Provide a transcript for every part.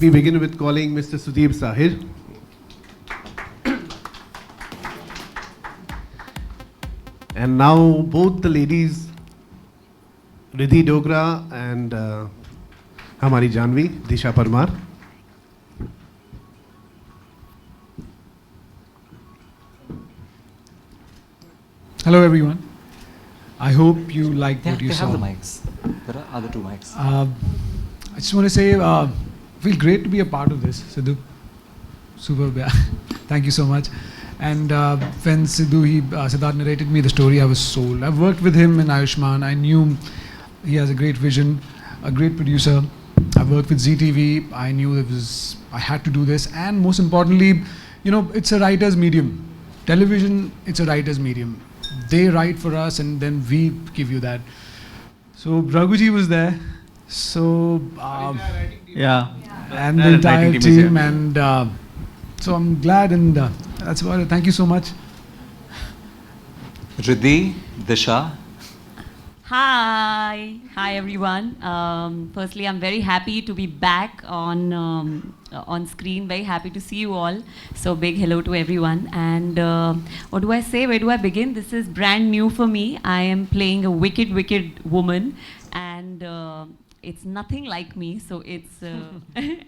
We begin with calling Mr. Sudeep Sahir. And now both the ladies, Riddhi Dogra and Hamari Janvi, Disha Parmar. Hello everyone. I hope you liked what you they saw. have the mics. There are other two mics. I just want to say, feel great to be a part of this, Sidhu. Superb, yeah. Thank you so much. And when Siddharth narrated me the story, I was sold. I've worked with him in Ayushman. I knew he has a great vision, a great producer. I've worked with ZTV. I knew I had to do this. And most importantly, it's a writer's medium. Television, it's a writer's medium. They write for us and then we give you that. So Raghuji was there. So and the entire team, and so I'm glad, and that's about it. Thank you so much. Riddhi, Disha. Hi everyone. Firstly, I'm very happy to be back on screen. Very happy to see you all. So big hello to everyone. And what do I say? Where do I begin? This is brand new for me. I am playing a wicked woman, and it's nothing like me. So it's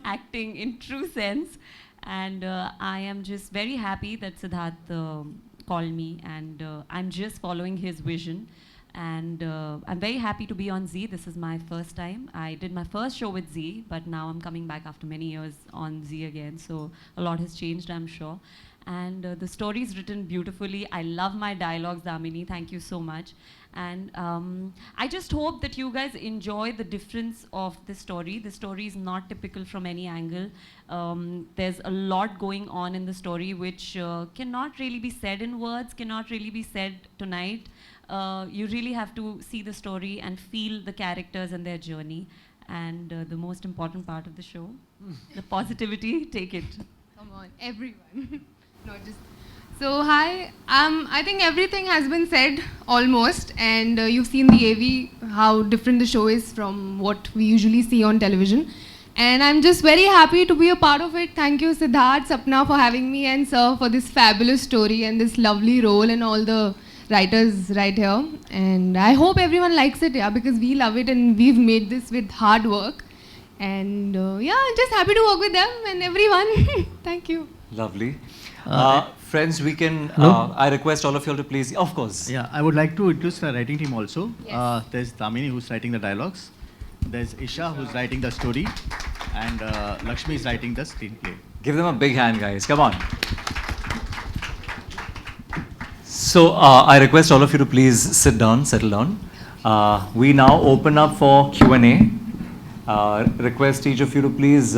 acting in true sense. And I am just very happy that Siddharth called me, and I'm just following his vision. And I'm very happy to be on Z. This is my first time. I did my first show with Z, but now I'm coming back after many years on Z again. So a lot has changed, I'm sure. And the story is written beautifully. I love my dialogues, Damini. Thank you so much. And I just hope that you guys enjoy the difference of the story. The story is not typical from any angle. There's a lot going on in the story which cannot really be said in words, cannot really be said tonight. You really have to see the story and feel the characters and their journey. And the most important part of the show, the positivity, take it. Come on, everyone. Not just. So hi, I think everything has been said almost, and you've seen the AV, how different the show is from what we usually see on television. And I'm just very happy to be a part of it. Thank you, Siddharth, Sapna, for having me, and Sir for this fabulous story and this lovely role, and all the writers right here. And I hope everyone likes it, yeah, because we love it and we've made this with hard work. And yeah, I'm just happy to work with them and everyone. Thank you. Lovely. Friends, we can, Hello? I request all of you all to please, of course. Yeah, I would like to introduce the writing team also. Yes. There's Damini who's writing the dialogues. There's Isha who's writing the story. And Lakshmi is writing the screenplay. Give them a big hand, guys. Come on. So I request all of you to please sit down, settle down. We now open up for Q&A. Request each of you to please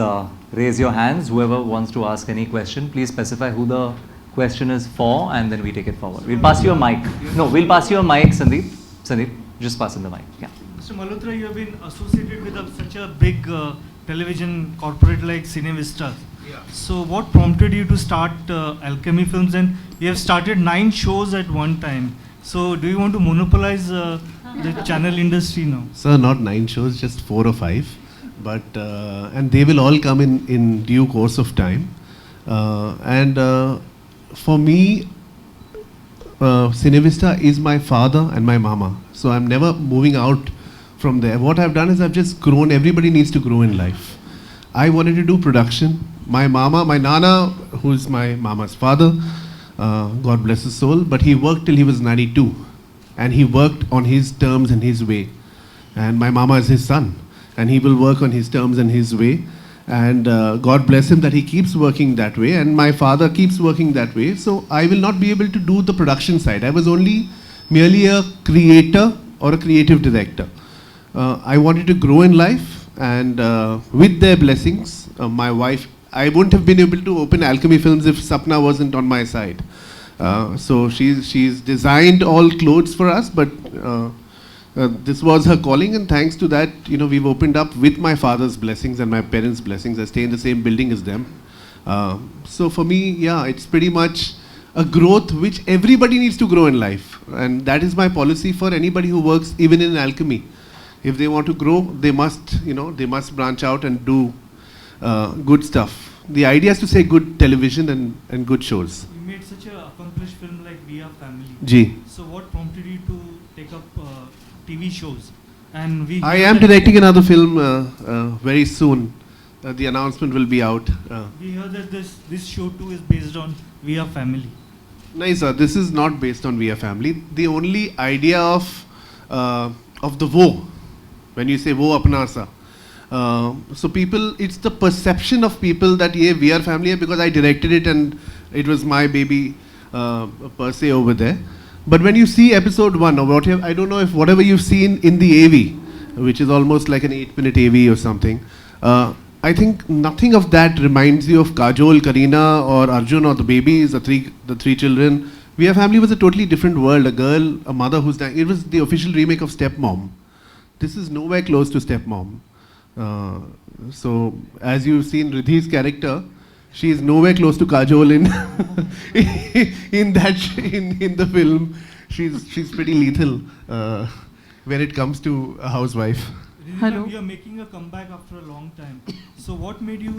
raise your hands. Whoever wants to ask any question, please specify who the question is for, and then we take it forward. We'll pass you a mic. No, we'll pass you a mic, Sandeep. Sandeep, just pass him the mic. Yeah. Mr. Malhotra, you have been associated with such a big television corporate like Cinevista. Yeah. So what prompted you to start Alchemy Films, and you have started 9 shows at one time. So do you want to monopolize the channel industry now? Sir, not 9 shows, just 4 or 5. But, and they will all come in due course of time. For me, Cinevista is my father and my mama. So I'm never moving out from there. What I've done is I've just grown. Everybody needs to grow in life. I wanted to do production. My Nana, who is my mama's father, God bless his soul, but he worked till he was 92. And he worked on his terms and his way. And my mama is his son. And he will work on his terms and his way. And God bless him that he keeps working that way. And my father keeps working that way. So I will not be able to do the production side. I was only merely a creator or a creative director. I wanted to grow in life. And with their blessings, my wife, I wouldn't have been able to open Alchemy Films if Sapna wasn't on my side. So she's designed all clothes for us, but this was her calling, and thanks to that, we've opened up with my father's blessings and my parents' blessings. I stay in the same building as them. So for me, yeah, it's pretty much a growth which everybody needs to grow in life. And that is my policy for anybody who works even in alchemy. If they want to grow, they must, they must branch out and do good stuff. The idea is to say good television and good shows. You made such an accomplished film like We Are Family. Ji. So what prompted you to take up TV shows? And we. I am directing another film very soon. The announcement will be out. We heard that this show too is based on We Are Family. No, sir, this is not based on We Are Family. The only idea of the wo, when you say wo apna sa, so people, it's the perception of people that ye We Are Family hai because I directed it and it was my baby per se over there. But when you see episode 1 or whatever, I don't know if whatever you've seen in the AV, which is almost like an 8-minute AV or something, I think nothing of that reminds you of Kajol, Kareena or Arjun or the babies, the three children. We Are Family was a totally different world. A girl, a mother who's dying. It was the official remake of Stepmom. This is nowhere close to Stepmom. So as you've seen Ridhi's character, she is nowhere close to Kajol in the film. She's pretty lethal when it comes to a housewife. Hello. You are making a comeback after a long time. So what made you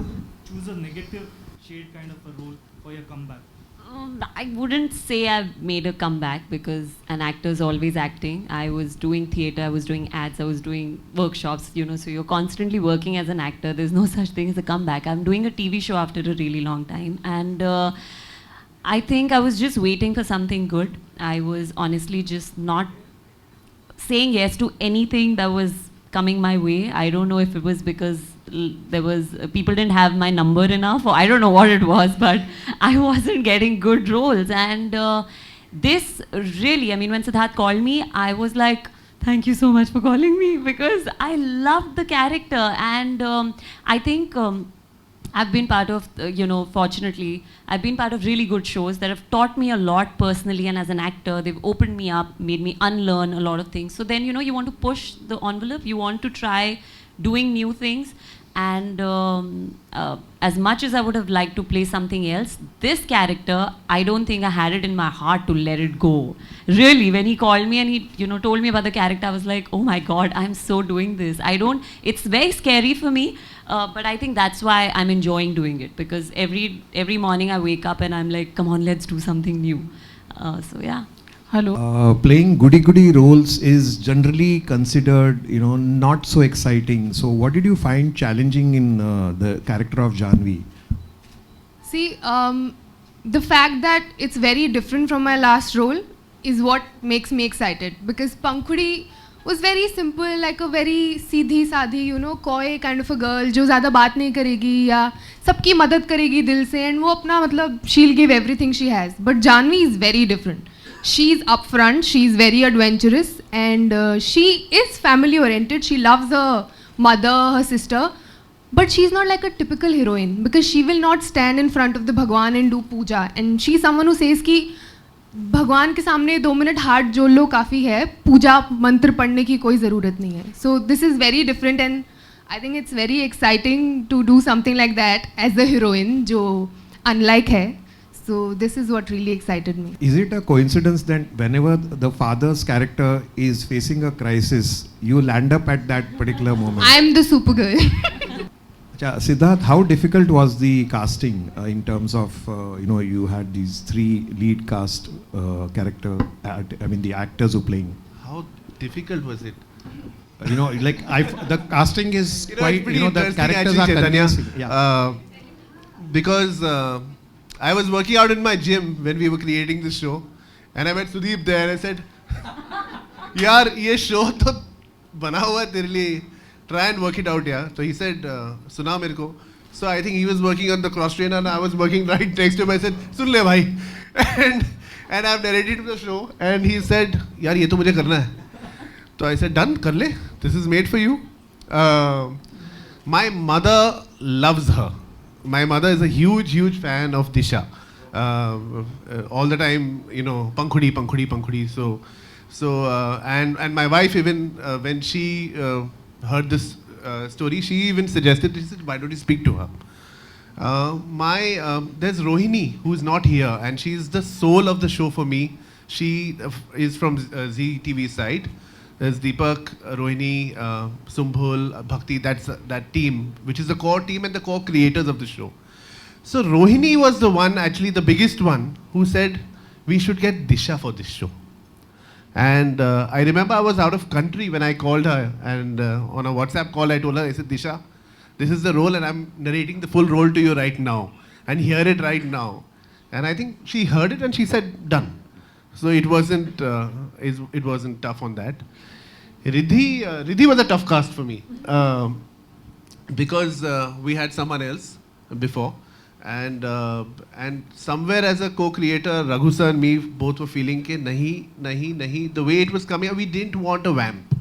choose a negative shade kind of a role for your comeback? I wouldn't say I've made a comeback because an actor is always acting. I was doing theatre, I was doing ads, I was doing workshops, so you're constantly working as an actor. There's no such thing as a comeback. I'm doing a TV show after a really long time. And I think I was just waiting for something good. I was honestly just not saying yes to anything that was coming my way. I don't know if it was because people didn't have my number enough, or I don't know what it was, but I wasn't getting good roles. And this really, when Siddharth called me, I was like, thank you so much for calling me, because I loved the character. And I think I've been part of, fortunately, I've been part of really good shows that have taught me a lot personally and as an actor. They've opened me up, made me unlearn a lot of things. So then, you want to push the envelope, you want to try doing new things. And as much as I would have liked to play something else, this character, I don't think I had it in my heart to let it go. Really, when he called me and he, told me about the character, I was like, oh my God, I'm so doing this. It's very scary for me, but I think that's why I'm enjoying doing it, because every morning I wake up and I'm like, come on, let's do something new. So yeah. Hello. Playing goody roles is generally considered, not so exciting. So what did you find challenging in the character of Janvi? See, the fact that it's very different from my last role is what makes me excited, because Pankhudi was very simple, like a very सीधी साधी, coy kind of a girl, जो ज़्यादा बात नहीं करेगी या सबकी मदद करेगी दिल से, and वो अपना she'll give everything she has. But Janvi is very different. She's upfront, she's very adventurous, and she is family oriented. She loves her mother, her sister, but she's not like a typical heroine, because she will not stand in front of the Bhagwan and do puja. And she's someone who says कि भगवान के सामने 2 minute हाथ जोड़ लो काफ़ी है, पूजा मंत्र पढ़ने की कोई ज़रूरत नहीं है. So this is very different, and I think it's very exciting to do something like that as a heroine, जो unlike है. So this is what really excited me. Is it a coincidence that whenever the father's character is facing a crisis, you land up at that particular moment? I'm the Supergirl. Siddharth, how difficult was the casting in terms of, you had these 3 lead cast the actors who playing? How difficult was it? The casting is quite, the characters are convincing. Yeah. Because I was working out in my gym when we were creating this show, and I met Sudeep there and I said, yaar, ye show to bana hua hai tere liye. Try and work it out, yeah. So he said, suna mereko. So I think he was working on the cross trainer and I was working right next to him. I said, sun le bhai. And I've narrated the show, and he said, yaar, ye to mujhe karna hai. So I said, done, kar le. This is made for you. My mother loves her. My mother is a huge fan of Disha. All the time, Pankhudi. So and my wife, even when she heard this story, she even suggested, she said, why don't you speak to her? There's Rohini, who's not here, and she's the soul of the show for me. She is from Zee TV side. There's Deepak, Rohini, Sumbhul, Bhakti. That's that team, which is the core team and the core creators of the show. So Rohini was the one, actually the biggest one, who said we should get Disha for this show. And I remember I was out of country when I called her, and on a WhatsApp call I told her, I said, Disha, this is the role and I'm narrating the full role to you right now. And hear it right now. And I think she heard it and she said, done. So it wasn't tough on that. Riddhi was a tough cast for me. Because we had someone else before. And somewhere as a co-creator, Raghu sir and me both were feeling ke nahi. The way it was coming, we didn't want a vamp.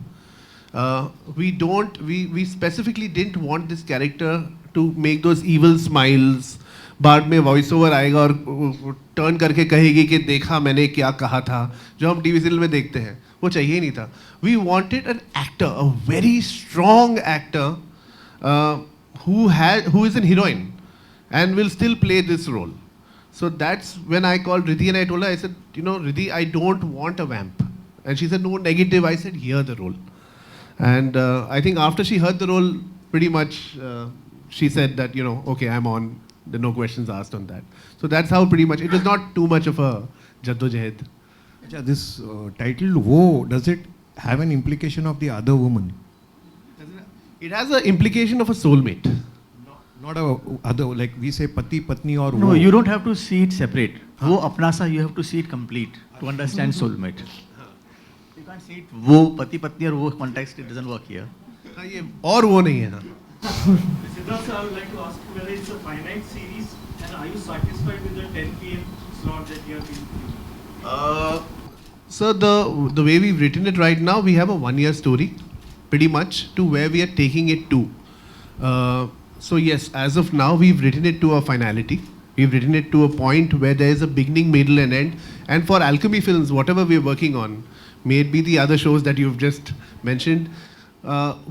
We specifically didn't want this character to make those evil smiles. बाद में voice over आएगा और turn करके कहेगी कि देखा मैंने क्या कहा था, जो हम टीवी सीरियल में देखते हैं, वो चाहिए ही नहीं था. We wanted an actor, a very strong actor who is an heroine and will still play this role. So that's when I called Riddhi and I told her, I said, Riddhi, I don't want a vamp. And she said, no, negative. I said, hear the role. And I think after she heard the role, pretty much she said that, okay, I'm on. There are no questions asked on that. So that's how pretty much, it was not too much of a jaddojahed. This title, Wo, does it have an implication of the other woman? It has an implication of a soulmate. Not a other, like we say pati, patni or No, wo. you don't have to see it separate. Wo apna sa, you have to see it complete to understand soulmate. You can't see it wo, pati, patni or wo context, it doesn't work here. ये और वो नहीं है. Siddharth sir, I would like to ask you whether it's a finite series and are you satisfied with the 10 p.m. slot that you have been So the way we've written it right now, we have a 1-year story, pretty much, to where we are taking it to. So yes, as of now, we've written it to a finality. We've written it to a point where there is a beginning, middle and end. And for Alchemy Films, whatever we're working on, may it be the other shows that you've just mentioned,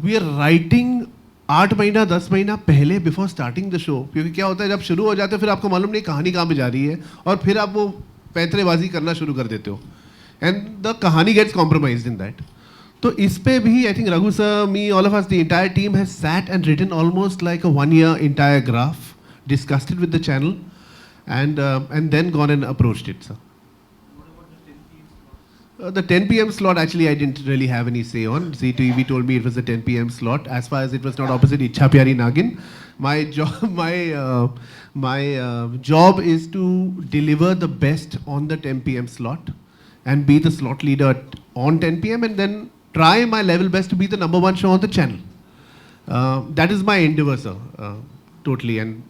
we are writing 8 महीना 10 महीना पहले before starting the show. क्योंकि क्या होता है, जब शुरू हो जाते हो फिर आपको मालूम नहीं कहानी कहाँ पे जा रही है और फिर आप वो पैंतरेबाजी करना शुरू कर देते हो एंड द कहानी गेट्स कॉम्प्रोमाइज्ड इन दैट. तो इस पे भी I think Raghu sir, me, all of us, the entire team has sat and written almost like a 1-year entire graph, discussed it with the channel and then gone and approached it, sir. The 10 p.m. slot, actually, I didn't really have any say on. ZTV told me it was a 10 p.m. slot. As far as it was not opposite Ichha Pyari Nagin, my job is to deliver the best on the 10 p.m. slot and be the slot leader on 10 p.m. and then try my level best to be the number 1 show on the channel. That is my endeavor, sir, totally. And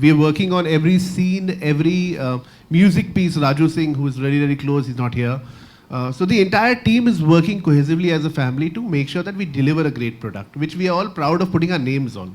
we're working on every scene, every music piece. Raju Singh, who is very, very close, he's not here. So the entire team is working cohesively as a family to make sure that we deliver a great product, which we are all proud of putting our names on.